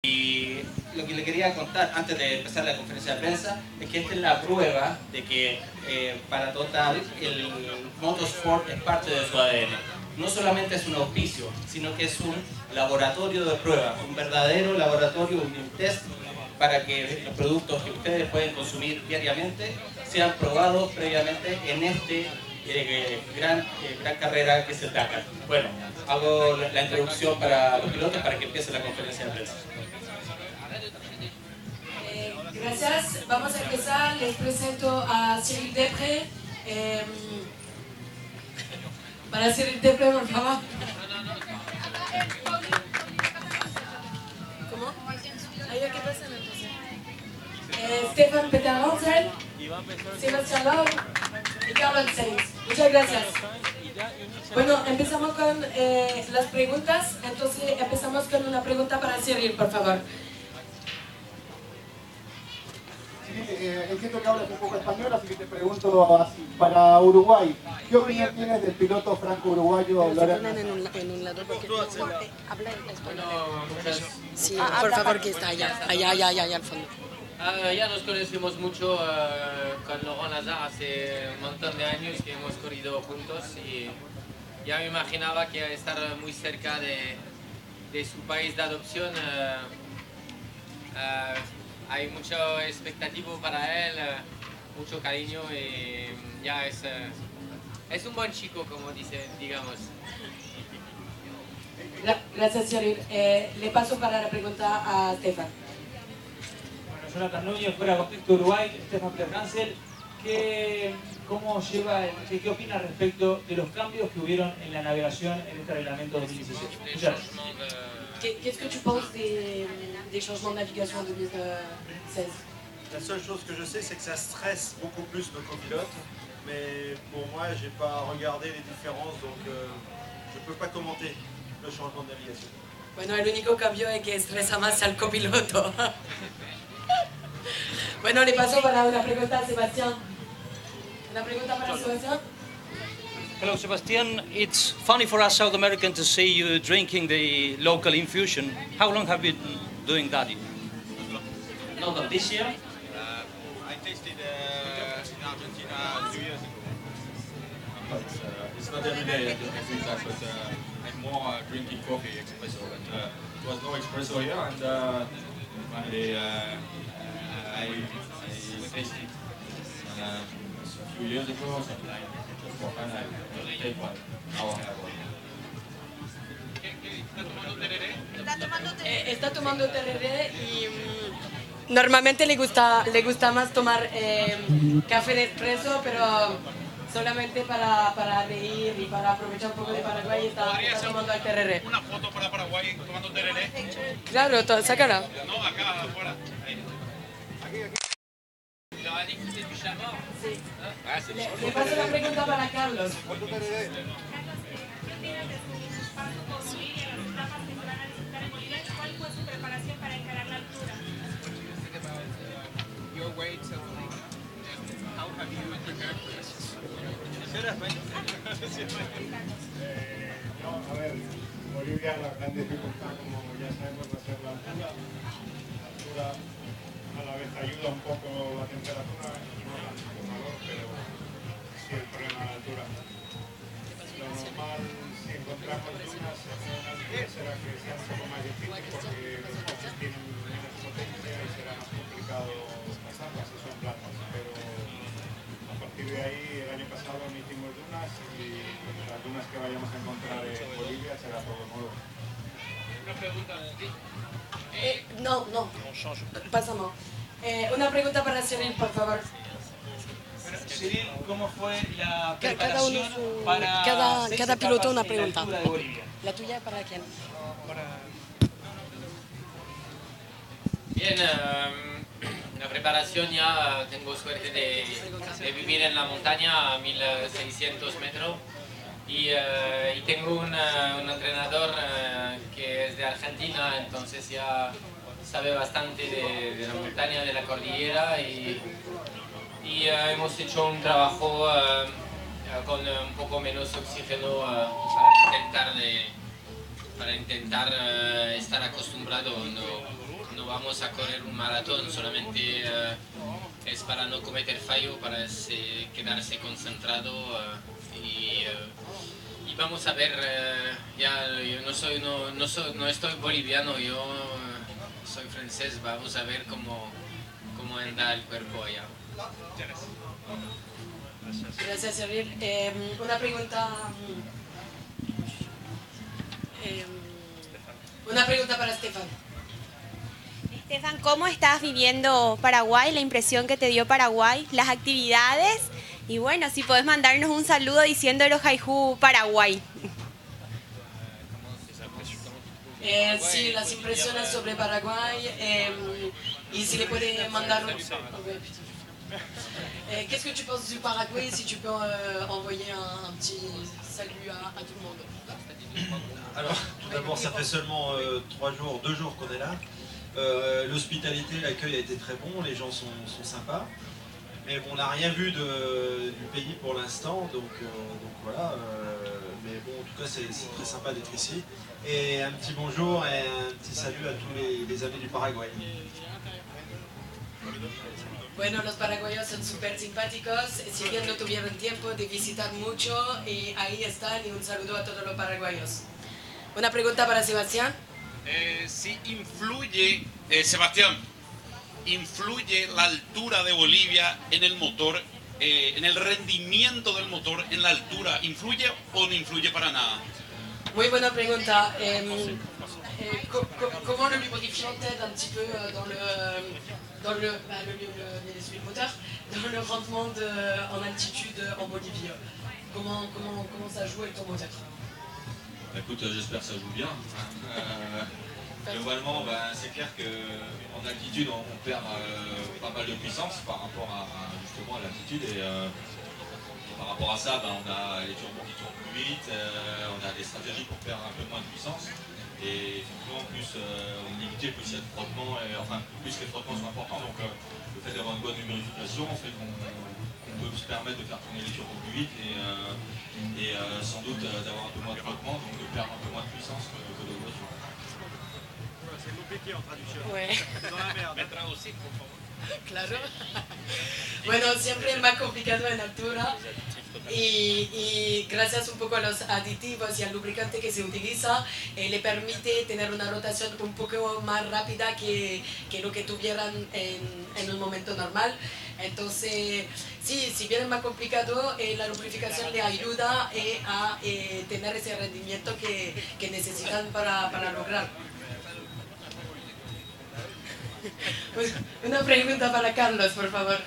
Y lo que le quería contar antes de empezar la conferencia de prensa es que esta es la prueba de que para Total el Motorsport es parte de su ADN. No solamente es un auspicio, sino que es un laboratorio de prueba, un verdadero laboratorio, un test para que los productos que ustedes pueden consumir diariamente sean probados previamente en este gran carrera que es el Dakar. Bueno, hago la introducción para los pilotos para que empiece la conferencia de prensa. Gracias. Vamos a empezar. Les presento a Cyril Depré. Para Cyril Depré, por favor. ¿Cómo? ¿Qué pasa entonces? Stefan Peter Hansen, Sebastián Loeb y Carlos Sainz. Muchas gracias. Bueno, empezamos con las preguntas. Entonces empezamos con una pregunta para Cyril, por favor. Entiendo que hablas un poco español, así que te pregunto así, para Uruguay, ¿qué opinión tienes del piloto franco-uruguayo Lorenzo? En un lado porque habla español. Sí, por favor, que está allá al fondo. Ya nos conocemos mucho con Laurent Lazare hace un montón de años que hemos corrido juntos y ya me imaginaba que estar muy cerca de su país de adopción. Hay mucho expectativo para él, mucho cariño y ya es un buen chico, como digamos. Gracias, Cyril. Le paso para la pregunta a Stefan. Bueno, Jonathan Núñez, fuera de contexto Uruguay, Stefan Peter Hansel, ¿cómo lleva, qué opina respecto de los cambios que hubieron en la navegación en este reglamento 2017? Muchas gracias. Qu'est-ce que tu penses des changements de navigation en 2016? La seule chose que je sais, c'est que ça stresse beaucoup plus nos copilotes. Mais pour moi, j'ai pas regardé les différences, donc je peux pas commenter le changement de navigation. Bueno, el único cambio es que estresa más al copiloto. Bueno, le paso para una pregunta a Sebastián. ¿Una pregunta para Sebastián? Hello, Sebastian. It's funny for us South Americans to see you drinking the local infusion. How long have you been doing that? No, but this year, I tasted in Argentina 2 years ago. But it's not every day that you can drink that, but I'm more drinking coffee, espresso. But it was no espresso here, and finally I tasted a few years ago, sometime just for fun. I take one. Now I have one. Está tomando tereré y normalmente le gusta más tomar café de espresso, pero solamente para reír y para aprovechar un poco de Paraguay está tomando el tereré. ¿Una foto para Paraguay tomando tereré? Claro, sácala. No, acá afuera. Sí. Le paso la pregunta para Carlos. Your weight, how have you prepared for this? No, a ver, Bolivia la gran dificultad, como ya sabemos, va a ser la altura. La altura a la vez ayuda un poco la temperatura, no tanto el calor, pero sí el problema de la altura. Lo normal, si encontramos dunas será que sea un poco más difícil porque los coches tienen menos potencia y será más complicado pasarlas si son planas, pero a partir de ahí el año pasado no hicimos dunas y las dunas que vayamos a encontrar en Bolivia será todo nuevo. Una pregunta de ti. No. Pasamos. Una pregunta para Cyril, por favor. Cyril, ¿cómo fue la preparación para cada piloto una en la pregunta. altura de Bolivia? ¿La tuya para quién? Bien, la preparación ya tengo suerte de vivir en la montaña a 1600 metros y tengo un entrenador que es de Argentina, entonces ya sabe bastante de la montaña, de la cordillera y hemos hecho un trabajo con un poco menos oxígeno para intentar estar acostumbrado. vamos a correr un maratón, solamente es para no cometer fallo, para quedarse concentrado y vamos a ver, yo no estoy boliviano, yo soy francés, vamos a ver cómo anda el cuerpo allá. Gracias, Cyril. Una pregunta para Stefan. Stefan, ¿cómo estás viviendo Paraguay? La impresión que te dio Paraguay, las actividades y bueno, si podés mandarnos un saludo diciéndolo Jaijú Paraguay. Sí, las impresiones sobre Paraguay y si le puede mandar... Qu'est-ce que tu penses du Paraguay si tu peux envoyer un petit salut à tout le monde? Alors, tout d'abord, ça fait seulement 2 jours qu'on est là. L'hospitalité, l'accueil a été très bon, les gens sont sympas. Mais bon, on n'a rien vu du pays pour l'instant, donc voilà. Mais bon, en tout cas, c'est très sympa d'être ici. Et un petit bonjour et un petit salut à tous les amis du Paraguay. Bueno, los paraguayos son súper simpáticos, si bien no tuvieron tiempo de visitar mucho, y ahí están, y un saludo a todos los paraguayos. Una pregunta para Sebastián. Si influye, Sebastián, ¿influye la altura de Bolivia en el motor, en el rendimiento del motor, en la altura? ¿Influye o no influye para nada? Muy buena pregunta. Comment le lubrifiant t'aide un petit peu dans le moteur, dans le rendement en altitude en Bolivie? Comment ça joue avec ton moteur? Écoute, j'espère que ça joue bien. Globalement, c'est clair qu'en altitude, on perd pas mal de puissance par rapport justement à l'altitude. Et par rapport à ça, on a les turbos qui tournent plus vite, on a des stratégies pour perdre un peu moins de puissance. Et effectivement, plus on est limité, plus il y a de frottements, plus les frottements sont importants. Donc le fait d'avoir une bonne lubrification fait qu'on peut se permettre de faire tourner les turbos plus vite et sans doute d'avoir un peu moins de frottement, donc de perdre un peu moins de puissance que de voiture. C'est compliqué en traduction. Ouais. Dans la merde. Me traducir, por favor. Claro. Bueno, siempre es más complicado en altura y gracias un poco a los aditivos y al lubricante que se utiliza, le permite tener una rotación un poco más rápida que lo que tuvieran en un momento normal. Entonces, sí, si bien es más complicado, la lubrificación le ayuda a tener ese rendimiento que necesitan para lograr. Pues, una pregunta para Carlos, por favor.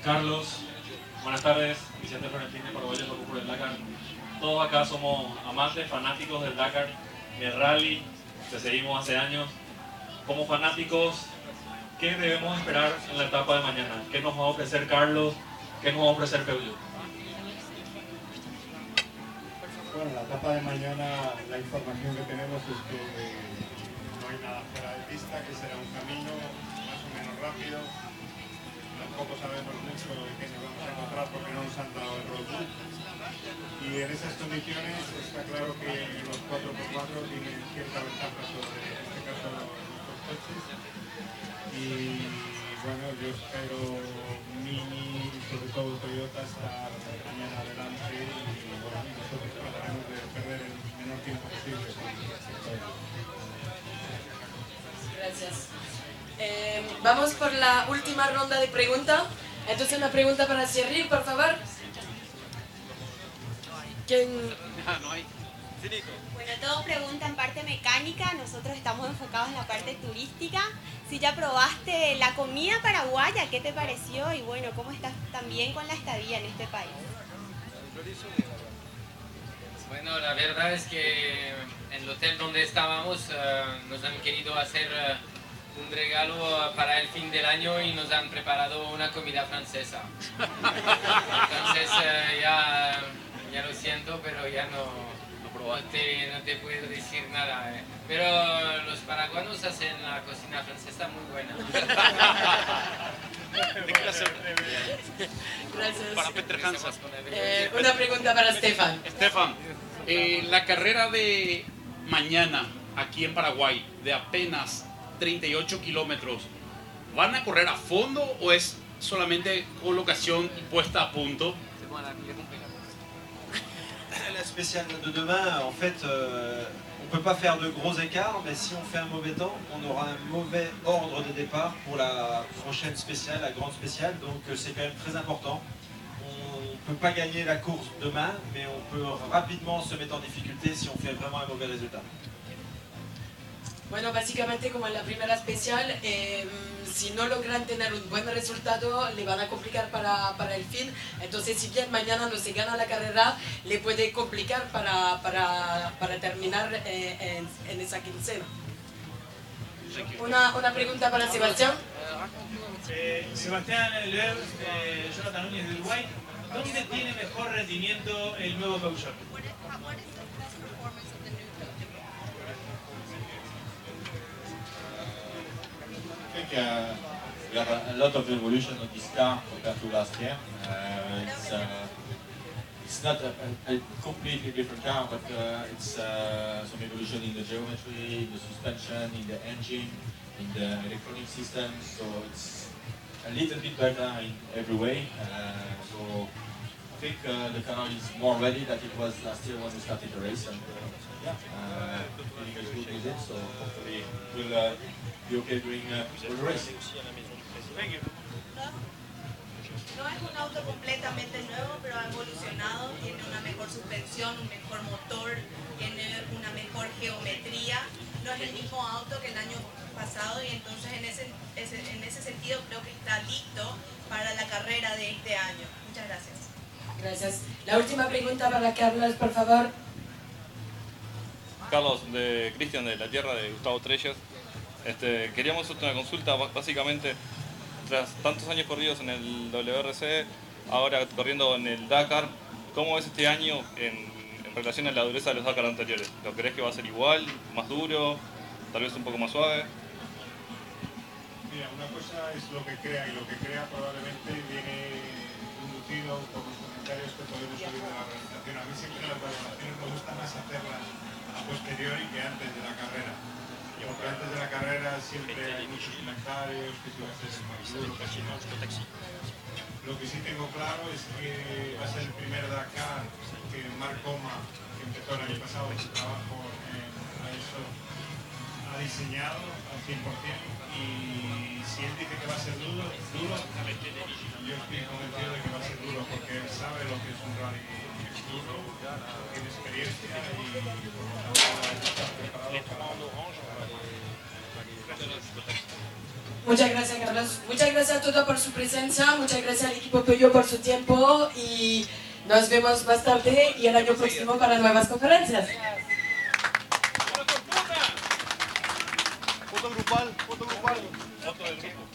Carlos, buenas tardes, Vicente Florentín de Paraguayos Locos por el Dakar. Todos acá somos amantes, fanáticos del Dakar, del rally, que seguimos hace años. Como fanáticos, ¿qué debemos esperar en la etapa de mañana? ¿Qué nos va a ofrecer Carlos? ¿Qué nos va a ofrecer Peugeot? Bueno, la etapa de mañana, la información que tenemos es que no hay nada fuera de pista, que será un camino más o menos rápido. Tampoco sabemos mucho de qué nos vamos a encontrar porque no nos han dado el roadbook. Y en esas condiciones está claro que los 4x4 tienen cierta ventaja sobre, en este caso, los coches. Y bueno, yo espero Mini y sobre todo Toyota estar mañana adelante y bueno, nosotros trataremos de perder el menor tiempo posible. Gracias. Vamos por la última ronda de preguntas. Entonces una pregunta para Cyril, por favor. ¿Quién? No hay. Finito. Bueno, todos preguntan parte mecánica, nosotros estamos enfocados en la parte turística. Si ya probaste la comida paraguaya, ¿qué te pareció? Y bueno, ¿cómo estás también con la estadía en este país? Bueno, la verdad es que en el hotel donde estábamos nos han querido hacer un regalo para el fin del año y nos han preparado una comida francesa. Entonces ya lo siento, pero ya no te puedo decir nada. Pero los paraguanos hacen la cocina francesa muy buena. Gracias. Para Peter Hansen. Una pregunta para Stefan. Stefan, la carrera de mañana, aquí en Paraguay de apenas 38 kilómetros, ¿van a correr a fondo o es solamente colocación y puesta a punto? La spéciale de demain, en fait, on ne peut pas faire de gros écarts, mais si on fait un mauvais temps, on aura un mauvais ordre de départ pour la prochaine spéciale, la grande spéciale, donc c'est quand même très important. On ne peut pas gagner la course demain, mais on peut rapidement se mettre en difficulté si on fait vraiment un mauvais résultat. Bueno, básicamente como en la primera especial, si no logran tener un buen resultado, le van a complicar para el fin. Entonces, si bien mañana no se gana la carrera, le puede complicar para terminar en esa quincena. Una pregunta para Sebastián. Sebastián Loeb, Jonathan Núñez de Uruguay. ¿Dónde tiene mejor rendimiento el nuevo Peugeot? I think we have a lot of evolution of this car compared to last year. It's not a completely different car, but it's some evolution in the geometry, in the suspension, in the engine, in the electronic system. So it's a little bit better in every way. So I think the car is more ready than it was last year when we started the race. And feeling is good with it. So hopefully we'll be okay during the race. Thank you. No es un auto completamente nuevo, pero ha evolucionado, tiene una mejor suspensión, un mejor motor, tiene una mejor geometría. No es el mismo auto que el año pasado y entonces en ese sentido creo que está listo para la carrera de este año. Muchas gracias. Gracias. La última pregunta para Carlos, por favor. Carlos, de Cristian de la Tierra, de Gustavo Trellas. Queríamos hacerte una consulta, básicamente, tras tantos años corridos en el WRC, ahora corriendo en el Dakar, ¿cómo ves este año en relación a la dureza de los Dakar anteriores? ¿Lo crees que va a ser igual, más duro, tal vez un poco más suave? Mira, una cosa es lo que crea, y lo que crea probablemente viene inducido por los comentarios que podemos oír de la organización. A mí siempre las valoraciones me gusta más hacerlas a posteriori que antes de la carrera. Porque antes de la carrera siempre hay muchos comentarios, que si va a ser más duro, que si no. Lo que sí tengo claro es que va a ser el primer Dakar que Marc Coma, que empezó el año pasado su trabajo a eso, ha diseñado al 100%, y si él dice que va a ser duro, yo estoy convencido de que va a ser duro, porque él sabe lo que es un rally duro, tiene experiencia y por lo tanto está preparado para... Muchas gracias, Carlos. Muchas gracias a todos por su presencia, muchas gracias al equipo Peugeot por su tiempo y nos vemos más tarde y el año próximo para nuevas conferencias. Foto grupal. Foto del grupo.